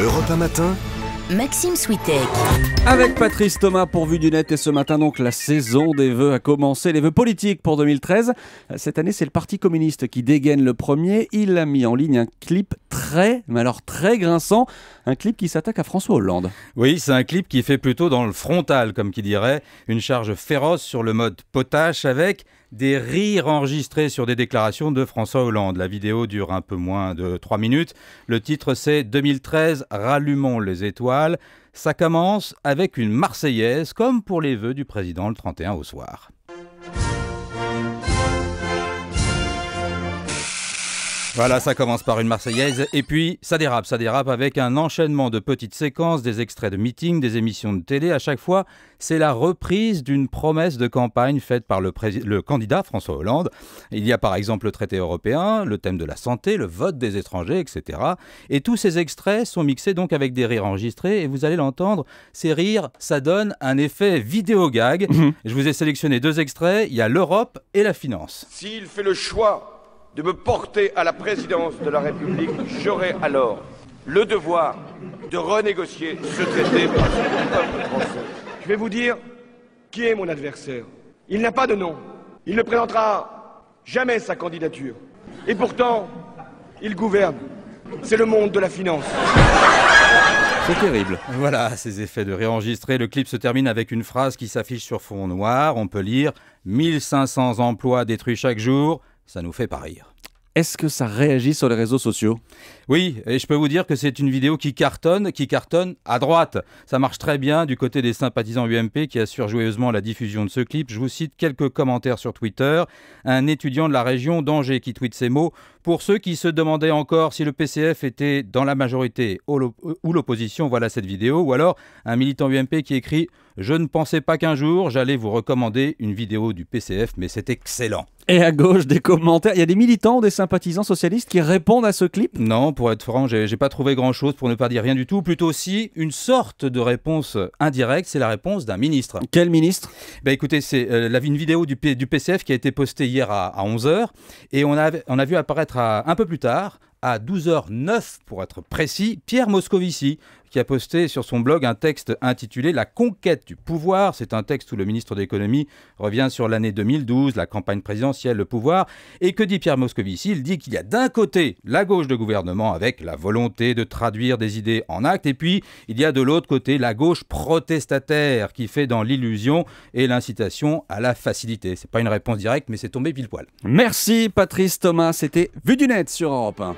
Europe 1 matin, Maxime Switek. Avec Patrice Thomas pour Vue du Net, et ce matin donc la saison des vœux a commencé, les vœux politiques pour 2013. Cette année c'est le Parti communiste qui dégaine le premier. Il a mis en ligne un clip très grinçant, un clip qui s'attaque à François Hollande. Oui, c'est un clip qui fait plutôt dans le frontal, comme qui dirait, une charge féroce sur le mode potache avec des rires enregistrés sur des déclarations de François Hollande. La vidéo dure un peu moins de 3 minutes. Le titre c'est 2013, rallumons les étoiles. Ça commence avec une Marseillaise, comme pour les vœux du président le 31 au soir. Voilà, ça commence par une Marseillaise et puis ça dérape avec un enchaînement de petites séquences, des extraits de meetings, des émissions de télé. À chaque fois, c'est la reprise d'une promesse de campagne faite par le candidat François Hollande. Il y a par exemple le traité européen, le thème de la santé, le vote des étrangers, etc. Et tous ces extraits sont mixés donc avec des rires enregistrés et vous allez l'entendre, ces rires, ça donne un effet vidéo gag. Je vous ai sélectionné 2 extraits, il y a l'Europe et la finance. S'il fait le choix de me porter à la présidence de la République, j'aurai alors le devoir de renégocier ce traité par le peuple français. Je vais vous dire qui est mon adversaire. Il n'a pas de nom. Il ne présentera jamais sa candidature. Et pourtant, il gouverne. C'est le monde de la finance. C'est terrible. Voilà, ces effets de réenregistré. Le clip se termine avec une phrase qui s'affiche sur fond noir. On peut lire « 1500 emplois détruits chaque jour ». Ça nous fait pas rire. Est-ce que ça réagit sur les réseaux sociaux ? Oui, et je peux vous dire que c'est une vidéo qui cartonne à droite. Ça marche très bien du côté des sympathisants UMP qui assurent joyeusement la diffusion de ce clip. Je vous cite quelques commentaires sur Twitter. Un étudiant de la région d'Angers qui tweet ces mots. Pour ceux qui se demandaient encore si le PCF était dans la majorité ou l'opposition, voilà cette vidéo. Ou alors un militant UMP qui écrit « Je ne pensais pas qu'un jour j'allais vous recommander une vidéo du PCF, mais c'est excellent ». Et à gauche, des commentaires. Il y a des militants ou des sympathisants socialistes qui répondent à ce clip ? Non, pour être franc, j'ai pas trouvé grand-chose, pour ne pas dire rien du tout. Plutôt aussi une sorte de réponse indirecte, c'est la réponse d'un ministre. Quel ministre ? Écoutez, c'est une vidéo du PCF qui a été postée hier à 11h. Et on a vu apparaître un peu plus tard, à 12h09 pour être précis, Pierre Moscovici, qui a posté sur son blog un texte intitulé « La conquête du pouvoir ». C'est un texte où le ministre de l'économie revient sur l'année 2012, la campagne présidentielle, le pouvoir. Et que dit Pierre Moscovici ? Il dit qu'il y a d'un côté la gauche de gouvernement avec la volonté de traduire des idées en actes, et puis il y a de l'autre côté la gauche protestataire qui fait dans l'illusion et l'incitation à la facilité. C'est pas une réponse directe, mais c'est tombé pile poil. Merci Patrice Thomas, c'était Vue du Net sur Europe 1.